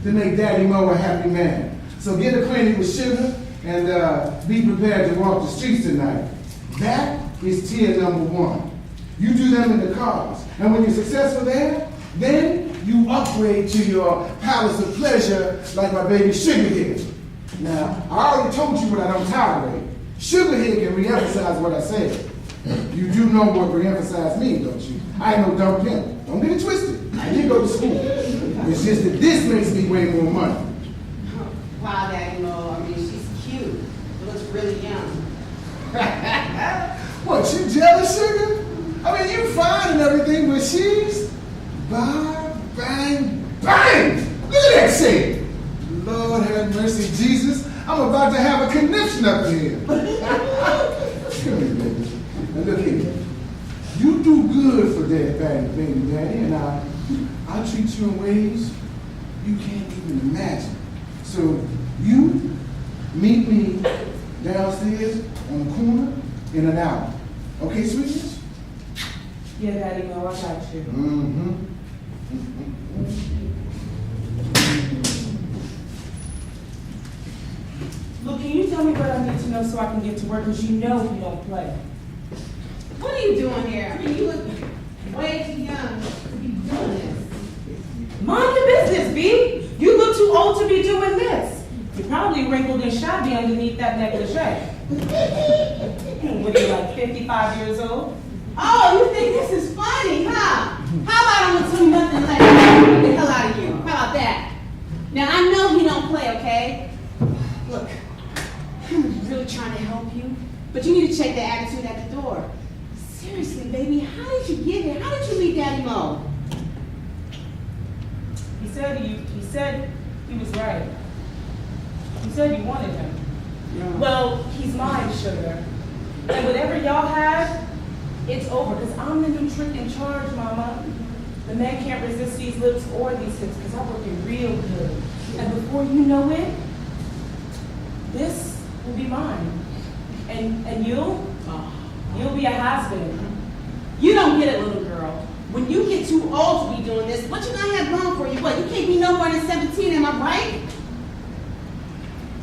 To make Daddy Mo a happy man. So get acquainted with Sugar and be prepared to walk the streets tonight. That is tier number 1. You do them in the cars. And when you're successful there, then you upgrade to your palace of pleasure like my baby Sugar here. Now, I already told you what I don't tolerate. Sugar here can reemphasize what I said. You do know what reemphasize means, don't you? I ain't no dumb pimp. Don't get it twisted. I did go to school. It's just that this makes me way more money. Wow, Daddy Mo. I mean, she's cute. She looks really young. What, you jealous, Sugar? I mean, you fine and everything, but she's bang, bang, bang! Look at that shit! Lord have mercy, Jesus. I'm about to have a conniption up in here. Come here, baby. Now look here. You do good for that baby daddy, and I'll treat you in ways you can't even imagine. So you meet me downstairs on the corner in an hour. Okay, sweetness? Yeah, Daddy Mo, I got you. Look, can you tell me what I need to know so I can get to work? Because you know you don't play. What are you doing here? I mean, you look way too young to be doing this. Mind your business, B. You look too old to be doing this. You're probably wrinkled and shabby underneath that negligee. What are you, like 55 years old? Oh, you think this is funny, huh? How about I'm gonna tell you nothing less? Get the hell out of here. How about that? Now, I know he don't play, okay? Look, I'm really trying to help you, but you need to check the attitude at the door. Seriously, baby, how did you get here? How did you meet Daddy Mo? He said he was right. He said you wanted him. Yeah. Well, he's mine, Sugar. And whatever y'all have, it's over, because I'm the new trick in charge, Mama. The men can't resist these lips or these hips, because I'm working real good. And before you know it, this will be mine. And you'll be a husband. You don't get it, little girl. When you get too old to be doing this, what you gonna have going for you? What, you can't be no more than 17, am I right?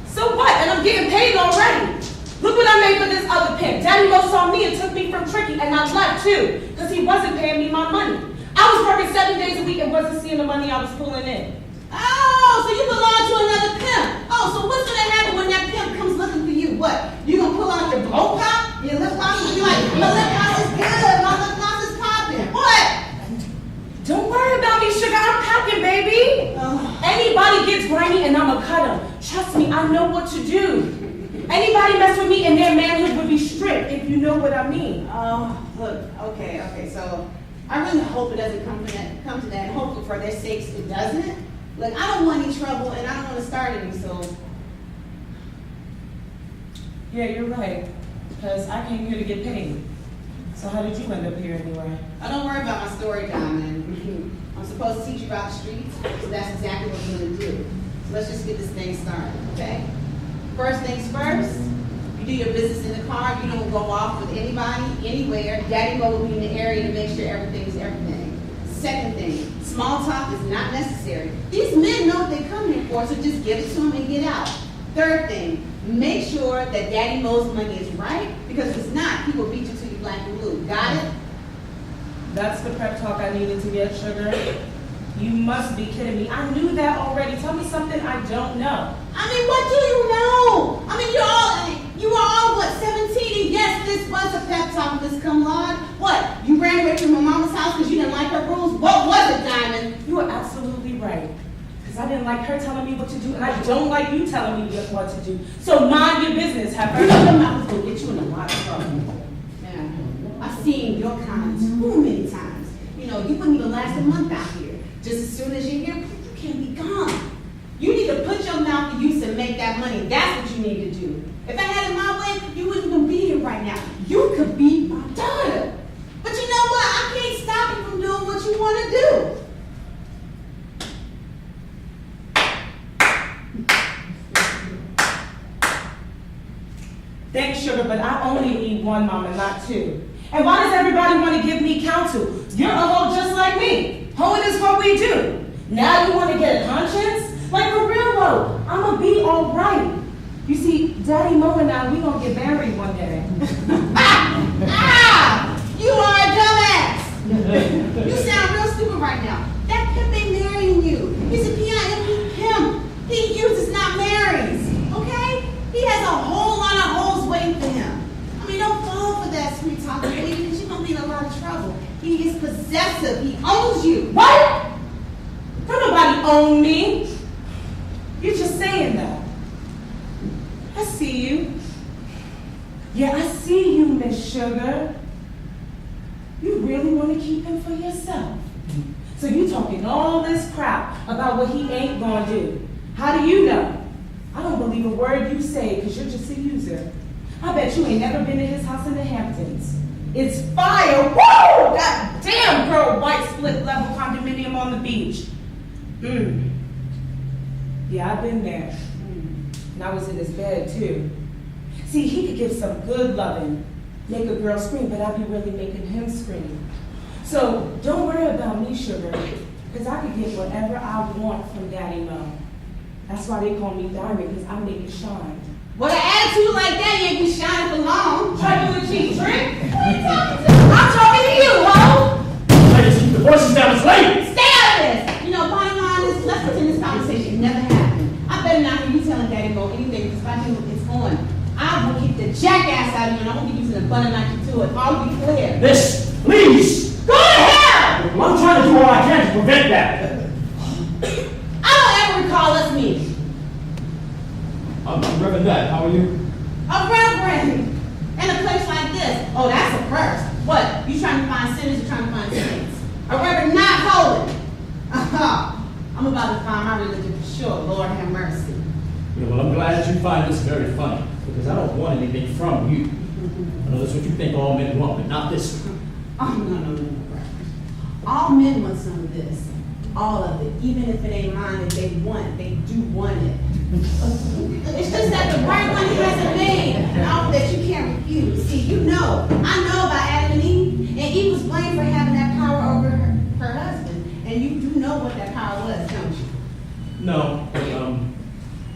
So what? And I'm getting paid already. Look what I made for this other pimp. Daddy Mo saw me and took me from Tricky, and I left too, because he wasn't paying me my money. I was working 7 days a week and wasn't seeing the money I was pulling in. Oh, so you belong to another pimp. Oh, so what's gonna happen when that pimp comes looking for you? What? You gonna pull out your blow pop? Your lip gloss and be like, my lip gloss is good, my lip gloss is popping. What? Don't worry about me, Sugar. I'm packing, baby. Anybody gets grimy and I'ma cut them. Trust me, I know what to do. Anybody mess with me and their manhood would be stripped, if you know what I mean. Oh, look, okay, so I really hope it doesn't come to that, and hopefully for their sakes it doesn't. Look, I don't want any trouble and I don't want to start any, so. Yeah, you're right, because I came here to get paid. So how did you end up here anyway? Oh, don't worry about my story, Diamond. I'm supposed to teach you about the streets, so that's exactly what we're gonna do. So let's just get this thing started, okay? First things first, you do your business in the car. You don't go off with anybody, anywhere. Daddy Mo will be in the area to make sure everything's everything. Second thing, small talk is not necessary. These men know what they come here for, so just give it to them and get out. Third thing, make sure that Daddy Mo's money is right, because if it's not, he will beat you till you black and blue. Got it? That's the prep talk I needed to get, sugar. You must be kidding me. I knew that already. Tell me something I don't know. I mean, what do you know? I mean, you are all, what, 17? And yes, this was a pep talk, Miss Cum Laude. What, you ran away from your mama's house because you didn't like her rules? What was it, Diamond? You are absolutely right. Because I didn't like her telling me what to do, and I don't like you telling me what to do. So mind your business, Heifer. Your mouth is going to get you in a lot of trouble. Yeah. I've seen your kind too many times. You know, you wouldn't even last a month out here. Just as soon as you're here, you can be gone. You need to put your mouth to use and make that money. That's what you need to do. If I had it my way, you wouldn't even be here right now. You could be my daughter. But you know what? I can't stop you from doing what you want to do. Thanks, sugar, but I only need one, Mama, not two. And why does everybody want to give me counsel? You're a hoe just like me. Hoeing is what we do. Now you want to get a conscience? Like for real though, I'm going to be all right. You see, Daddy Mo and I, we going to get married one day. You are a dumbass. You sound real stupid right now. That pimp ain't marrying you. He's a PIMP pimp. He uses, not marries. Okay? He has a whole lot of hoes waiting for him. I mean, don't fall for that sweet talking lady, because you're going to be in a lot of trouble. He is possessive. He owns you. What? Don't nobody own me. You're just saying that. I see you. Yeah, I see you, Miss Sugar. You really want to keep him for yourself. So you talking all this crap about what he ain't gonna do. How do you know? I don't believe a word you say because you're just a user. I bet you ain't never been to his house in the Hamptons. It's fire. Woo! God damn, girl, white split level condominium on the beach. Yeah, I've been there. And I was in his bed too. See, he could give some good loving, make a girl scream, but I'd be really making him scream. So don't worry about me, sugar, because I could get whatever I want from Daddy Mo. That's why they call me Diamond, because I make it shine. With an attitude like that, you ain't be shining for long. Try to do a cheap trick? Who are you talking to? I'm talking to you, ho! Ladies, keep the voices down, it's late! Stay out of this! You know, bottom line is, let's pretend this conversation never happened. I better not hear you telling Daddy Mo anything, because if I do, it's on. I will kick the jackass out of you, and I won't be using a butter knife to it. I'll be clear. This, please! Go to hell! Well, I'm trying to do all I can to prevent that. I don't ever recall us meeting. I'm Reverend Dad, how are you? A reverend in a place like this. Oh, that's a first. What? You trying to find sinners or trying to find saints? A reverend not holy. I'm about to find my religion for sure. Lord have mercy. Yeah, well, I'm glad you find this very funny, because I don't want anything from you. I know that's what you think all men want, but not this one. Oh, no, reverend. All men want some of this. All of it. Even if it ain't mine that they want, they do want it. It's just that the right one hasn't made an offer that you can't refuse. See, you know. I know about Adam and Eve, and Eve was blamed for having that power over her husband. And you do know what that power was, don't you? No, but,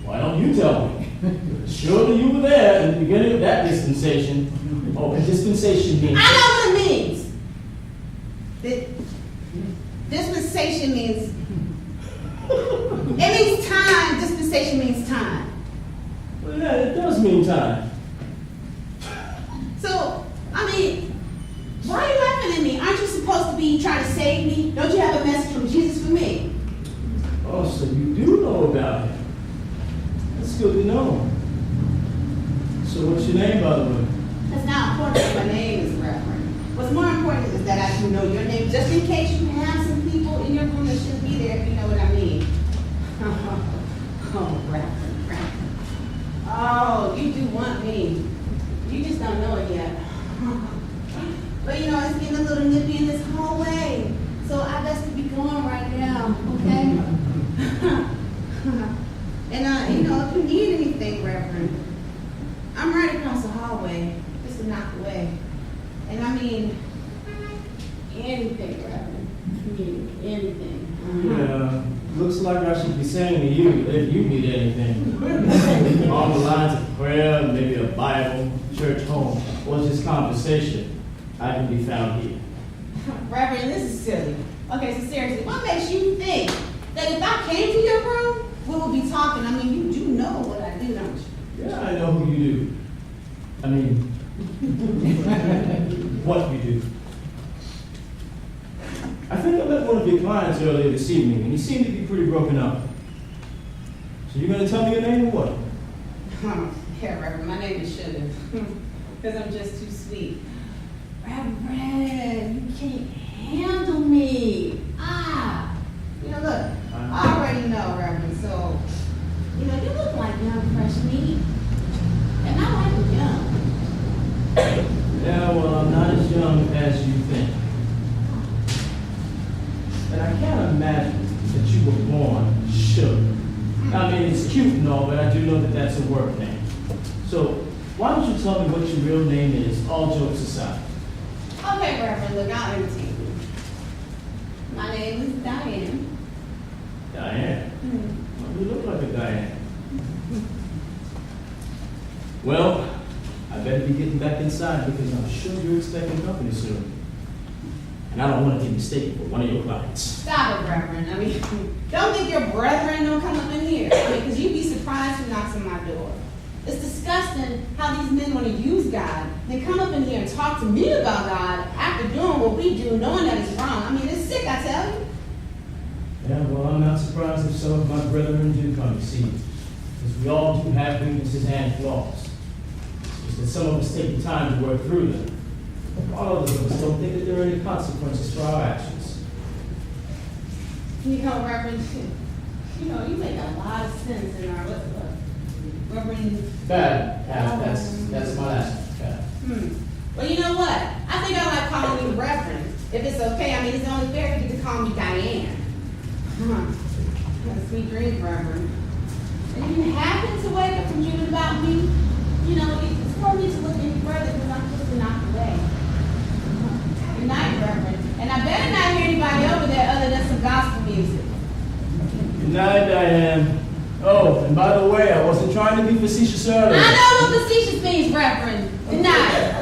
why don't you tell me? Surely you were there in the beginning of that dispensation. Oh, and dispensation means... I know what it means. Dispensation means... It means time. Dispensation means time. Well, yeah, it does mean time. So, I mean, why are you laughing at me? Aren't you supposed to be trying to save me? Don't you have a message from Jesus for me? Oh, so you do know about him. That's good to know. So what's your name, by the way? That's not important what my name is, Reverend. What's more important is that I do know your name, just in case you have some people in your room that shouldn't be there, if you know what I mean. Oh, Reverend. Oh, you do want me. You just don't know it yet. But you know, it's getting a little nippy in this hallway. So I best to be going right now, okay? And you know, if you need anything, Reverend, I'm right across the hallway, just a knock away. And I mean, anything, Reverend, if you need looks like I should be saying to you if you need anything along the lines of prayer, maybe a Bible, church home, or just conversation, I can be found here. Reverend, this is silly. Okay, so seriously, what makes you think that if I came to your room, we would be talking? I mean, you do know what I do, don't you? Yeah, I know who you do. I mean, what you do. I think I met one of your clients earlier this evening, and he seemed to be pretty broken up. So you're going to tell me your name or what? Yeah, Reverend, my name is Sugar. Because I'm just too sweet. Reverend, you can't handle me. Look, I already know, Reverend, so, you look like young, fresh meat. And I like them young. Yeah, well, I'm not as young as you think. And I can't imagine that you were born Sugar. I mean, it's cute and all, but I do know that that's a work name. So, why don't you tell me what your real name is, all jokes aside? Okay, Reverend, look, I'll entertain you. My name is Diane. Diane? Well, you look like a Diane. Well, I better be getting back inside because I'm sure you're expecting company soon. And I don't want to be mistaken for one of your clients. Stop it, Reverend. I mean, don't think your brethren don't come up in here. Because you'd be surprised who knocks on my door. It's disgusting how these men want to use God. They come up in here and talk to me about God after doing what we do, knowing that it's wrong. I mean, it's sick, I tell you. Yeah, well, I'm not surprised if some of my brethren do come to see you. Because we all do have weaknesses and flaws. It's just that some of us take the time to work through them. All of us don't think that there are any consequences for our actions. Reverend, you make a lot of sense in our Reverend. Bad. That's my last bad. Well, you know what? I think I like calling you Reverend. If it's okay, I mean, it's only fair if you could call me Diane. Sweet dreams, Reverend. And if you happen to wake up from dreaming about me, it's for me to look any further because I'm just knocked away. Good night, Reverend. And I better not hear anybody over there other than some gospel music. Good night, Diane. Oh, and by the way, I wasn't trying to be facetious earlier. I know what facetious means, Reverend. Good night.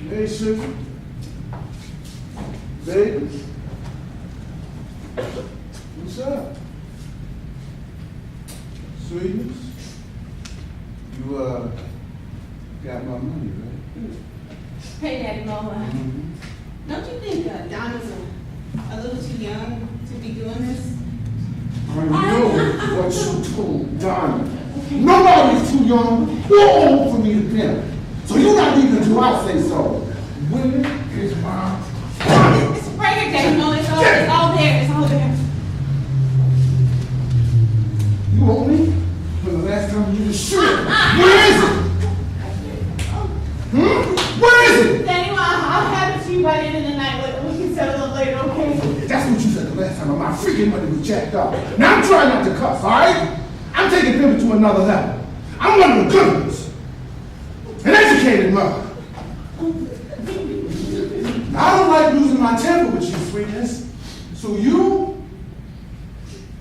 Hey, Sugar. Baby. What's up? Sweetness? You, got my money, right? Hey, Daddy Mo. Don't you think Donna's a little too young to be doing this? I know what you told Donna. Nobody's too young or old for me to pimp. So you're not even do I say so. Women is my It's right here, Daddy Mo. It's all there. It's all there. You owe me from the last time you was shooting. Where is it? Where is it? Daddy Mo, I'll have it to you by the end of the night. We can settle it later, okay? That's what you said the last time my freaking money was jacked up. Now I'm trying not to cuss, all right? I'm taking pimping to another level. I'm one of the good ones. An educated mother. I don't like losing my temper with you, sweetness. So you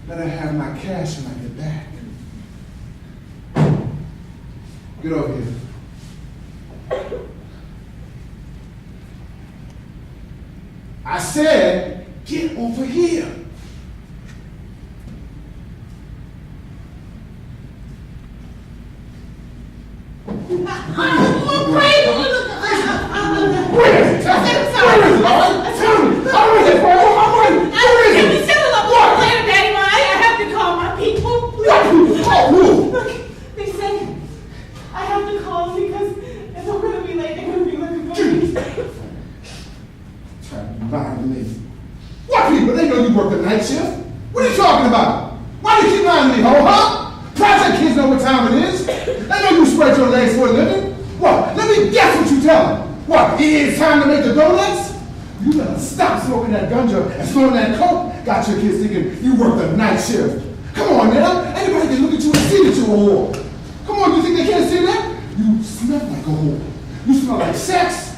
better have my cash when I get back. Get over here. I said, get over here. Where is it? Tell me. Where is it, all right? Tell me. Where is it? Where is it? Can we settle up later, Daddy Mo? I have to call work a night shift? What are you talking about? Why do you keep lying to me, ho, huh? Project kids know what time it is. They know you spread your legs for a living. What? Let me guess what you tell them. What? It's time to make the donuts? You better stop smoking that ganja and smoking that coke. Got your kids thinking you work the night shift. Come on now. Anybody can look at you and see that you're a whore. Come on, you think they can't see that? You smell like a whore. You smell like sex,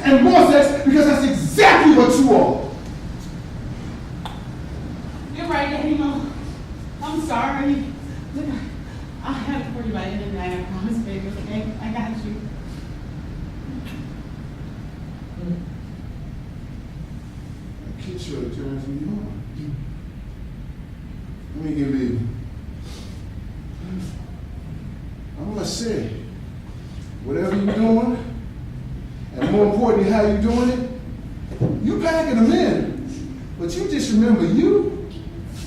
and more sex, because that's exactly what you are. You're right, Daddy Mo. I'm sorry. Look, I'll have it for you by the end of the night, I promise, baby, okay? I got you. That kid sure turns me on. Let me give you. I must say, whatever you're doing, and more importantly, how you're doing it, you packing them in. But you just remember, you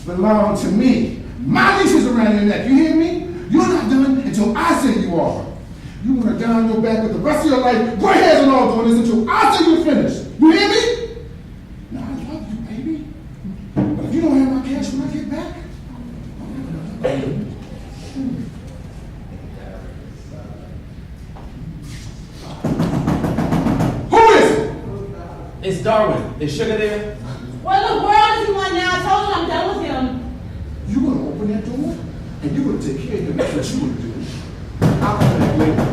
belong to me. My leash is around your neck, you hear me? You're not done until I say you are. You want to down your back with the rest of your life, gray hairs and all doing this until I say you're finished. You hear me? Now, I love you, baby. But if you don't have my cash when I get back, It's Darwin. Is Sugar there? Well, look, where does he want now? I told him I'm done with him. you want to open that door, and you're going to take care of him. That's what you want to do. I'll come back later.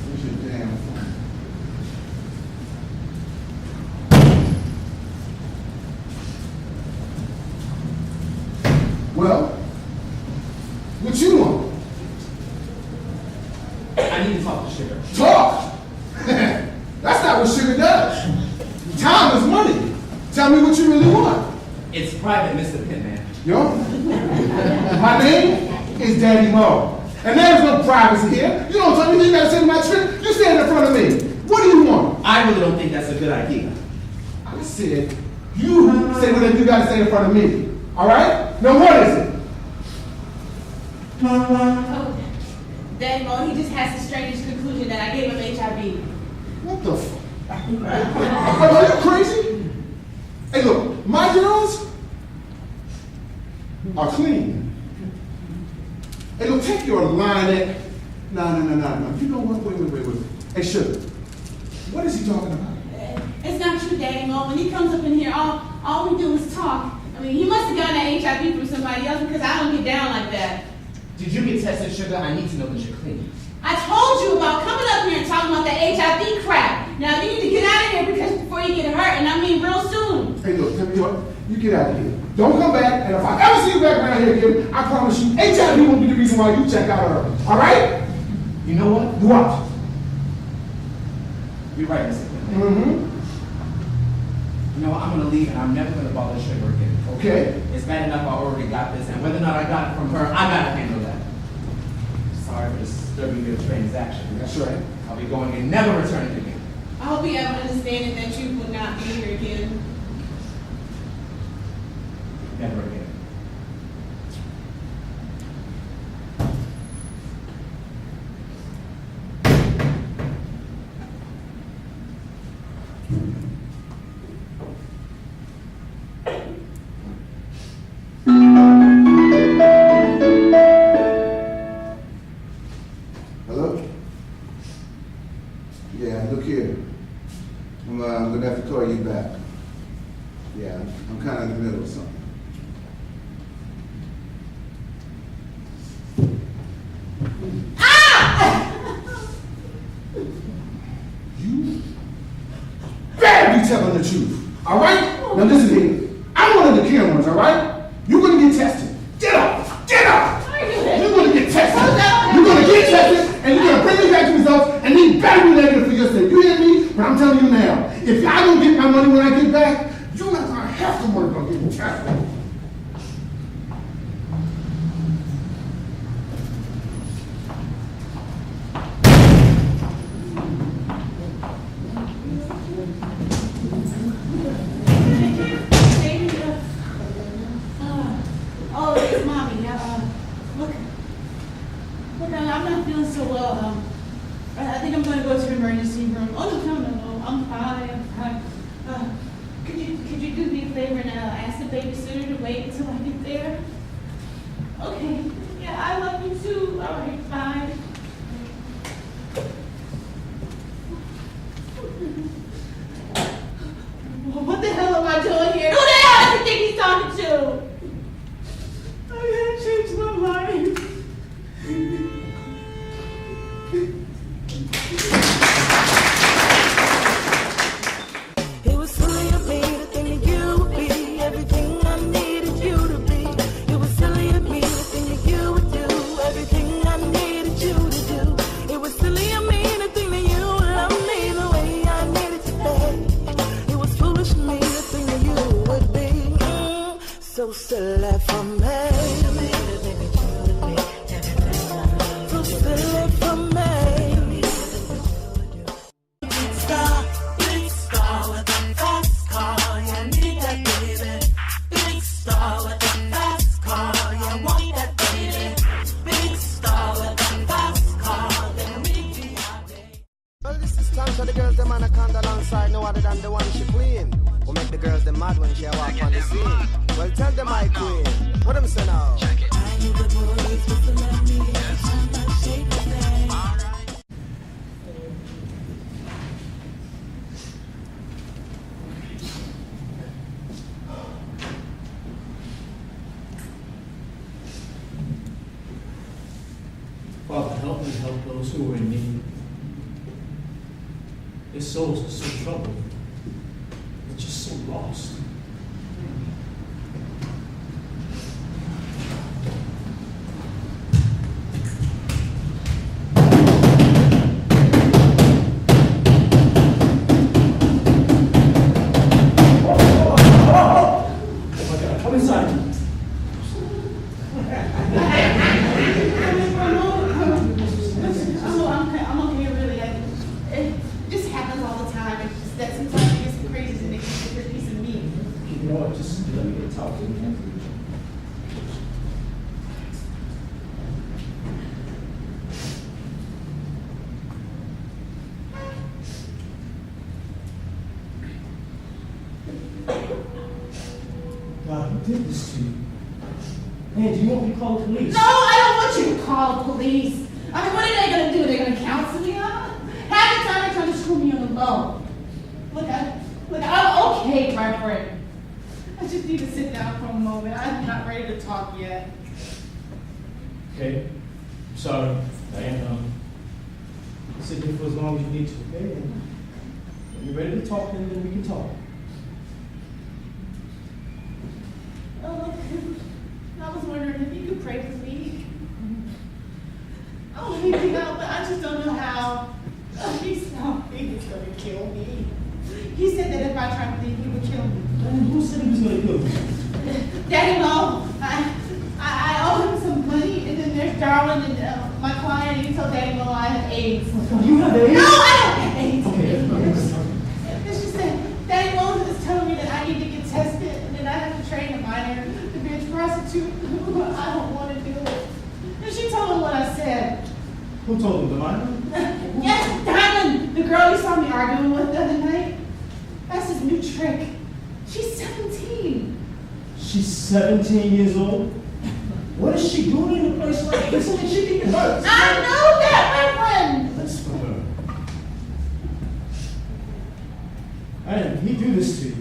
Where's your damn phone? Well, what you want? I need to talk to Sugar. Talk! That's not what sugar does. Time is money. Tell me what you really want. It's private, Mr. Pinman. Yo? My name is Daddy Mo. And there's no privacy here. You don't tell me you gotta say to my trip. You stand in front of me. What do you want? I really don't think that's a good idea. I said, you say whatever you gotta say in front of me. Alright? Now what is it? Oh, Daddy Mo, he just has the strangest conclusion that I gave him HIV. What the f? Are you crazy? Hey look, my girls are clean. Hey look, take your line at, no. You know what, wait. Hey Sugar, what is he talking about? It's not true, Daddy Mo. When he comes up in here, all we do is talk. I mean, he must have gotten that HIV from somebody else because I don't get down like that. Did you get tested, Sugar? I need to know that you're clean. I told you about coming up here and talking about that HIV crap. Now you need to get out of here because before you get hurt, and I mean real soon. Hey look, tell me what, you get out of here. Don't come back, and if I ever see you back around here again, I promise you, HIV won't be the reason why you check out early. Alright? You know what? What? You're right, Mr. Pinman. Mm-hmm. You know what? I'm gonna leave and I'm never gonna bother Sugar again. Okay. It's bad enough I already got this, and whether or not I got it from her, I gotta handle that. Sorry for disturbing your transaction. That's right. I'll be going and never returning again. I hope you have an understanding that you will not be here again. Never again. Hello? Yeah, look here. I'm gonna have to call you back. Yeah, I'm kind of in the middle of something. You better be telling the truth, all right? Now listen here. I'm one of the cameras, all right? You're gonna get tested. Get up! Get up! You're gonna get tested. You're gonna get tested, and you're gonna bring me back the results, and these better be negative for your sake. You hear me? But I'm telling you now, if I don't get my money when I get back, you're not gonna have to worry about getting tested. Oh, it's Mommy. Look, I'm not feeling so well. I think I'm going to go to the emergency room. Oh, no, I'm fine. Could you favor and ask the babysitter to wait until I get there? Okay. Yeah, I love you too. All right, bye. What the hell am I doing here? Who the hell does he think he's talking to? I gotta change my life. It was silly of me to think that you would be everything I needed you to be. It was silly of me to think that you would do everything I needed you to do. It was silly of me to think that you would love me the way I needed to be. It was foolish of me to think that you would be so silly for me. So silly for me. So the girls, them anaconda alongside no other than the one she queen. Who make the girls them mad when she walk on the scene. Well, tell them my queen. What am I saying now? Father, help me help those who are in need. Their souls are so troubled. They're just so lost. Oh my God, come inside. I'm okay, really. It just happens all the time. It's just that sometimes it gets crazy and it gets a piece of me. You know what, just let me get talking. God, who did this to you? Man, do you want me to call the police? No, I don't want you to call the police. I mean, what are they going to do? They're going to counsel me on it? Half the time they're trying to screw me on the low. Look, I'm okay, Reverend. I just need to sit down for a moment. I'm not ready to talk yet. Okay, sorry, Diane. Sit here for as long as you need to, okay? And when you're ready to talk, then we can talk. Oh, look, I was wondering if you could pray for me. Oh, anything else, but I just don't know how. Oh, he's going to kill me. He said that if I tried to leave, he would kill me. And who said he was going to kill you? Daddy Mo, I owe him some money, and then there's Darwin and my client. He told Daddy Mo I have AIDS. You have AIDS? No, I don't have AIDS. Okay. It's just that Daddy Mo is telling me that I need to get tested, and then I have to train a minor to be a prostitute. I don't want to do it. And she told him what I said. Who told him, the minor? Yes, Diamond, the girl you saw me arguing with the other night. That's his new trick. She's 17. She's 17 years old? What is she doing in a place like this? I mean, she can get hurt. I know that, Reverend. That's for her. And he do this to you?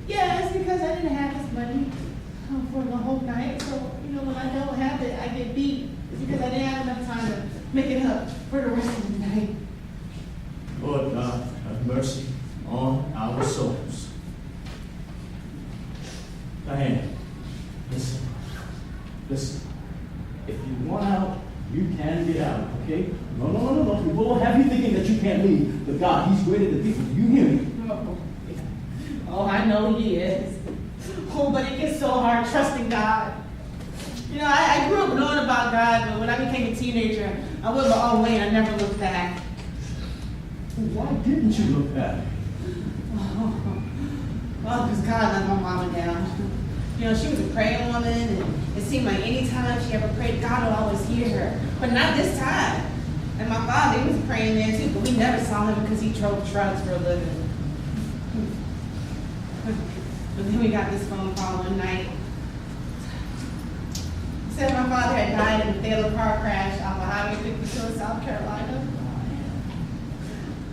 Yeah, it's because I didn't have his money for the whole night. So, when I don't have it, I get beat. It's because I didn't have enough time to make it up for the rest of the night. Lord God, have mercy on our souls. Diane, listen. If you want out, you can get out, okay? No. People will have you thinking that you can't leave. But God, He's greater than people. You hear me? Oh, I know He is. Oh, but it gets so hard trusting God. I grew up knowing about God, but when I became a teenager, I went my own way and I never looked back. Why didn't you look back? Well, because God let my mama down. She was a praying woman, and it seemed like any time she ever prayed, God would always hear her. But not this time. And my father, he was praying there too, but we never saw him because he drove trucks for a living. But then we got this phone call one night. It said my father had died in a fatal car crash off of Highway 52 in South Carolina.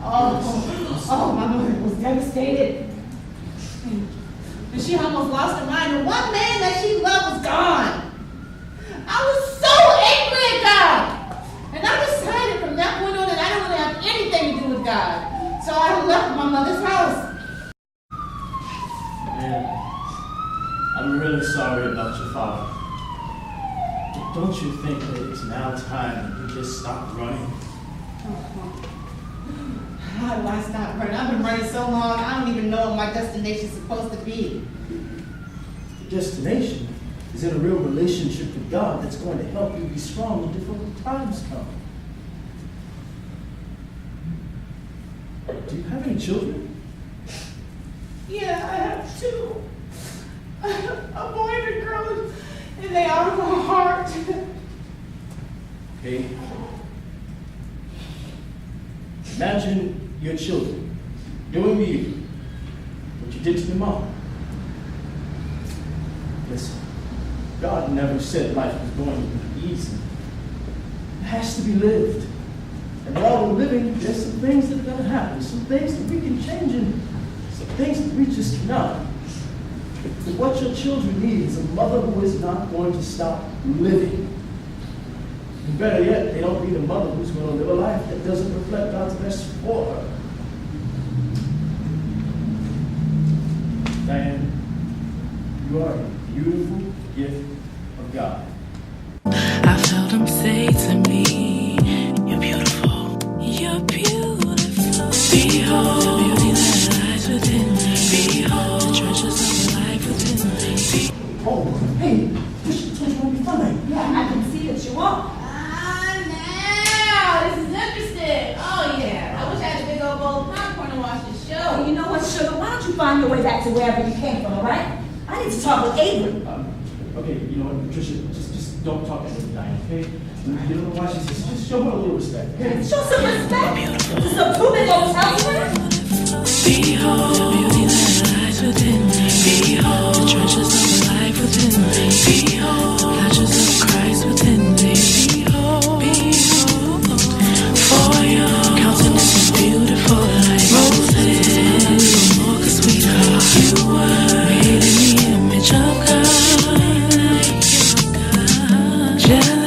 Oh, my mother was devastated. And she almost lost her mind. And one man that she loved was gone. I was so angry at God. And I decided from that point on that I don't want to have anything to do with God. So I left my mother's house. Man, I'm really sorry about your father. But don't you think that it's now time that you just stop running? How do I stop running? I've been running so long, I don't even know what my destination's supposed to be. The destination is in a real relationship with God that's going to help you be strong when difficult times come. Do you have any children? Yeah, I have two. A boy and a girl, and they are my heart. Okay. Imagine your children doing to you what you did to your mom. Listen, God never said life was going to be easy. It has to be lived. And while we're living, there's some things that are going to happen, some things that we can change, and some things that we just cannot. But what your children need is a mother who is not going to stop living. And better yet, they don't need a mother who's going to live a life that doesn't reflect God's best for her. Diane, you are a beautiful gift of God. I felt him say to me, you're beautiful, you're beautiful. Behold, the beauty that lies within me. Behold, the treasures of life within me. Oh, hey, Patricia told you I'll be fine. Yeah, I can see that you are. Now, this is interesting. Oh, yeah. I wish I had a big old bowl of popcorn to watch this show. Oh, you know what, sugar? Why don't you find your way back to wherever you came from, all right? I need to talk with Avery. Okay, you know what, Patricia, just don't talk to her, Diane, okay? You don't know why she's just show her a little respect, okay? Show some respect. This is a two-big old elsewhere. Behold, the beauty that lies within me. Behold, the treasures of life within me. Behold, the pleasures of Christ within me. Behold, for your countenance is beautiful like roses. More 'cause we are. You were made in the image of God. Just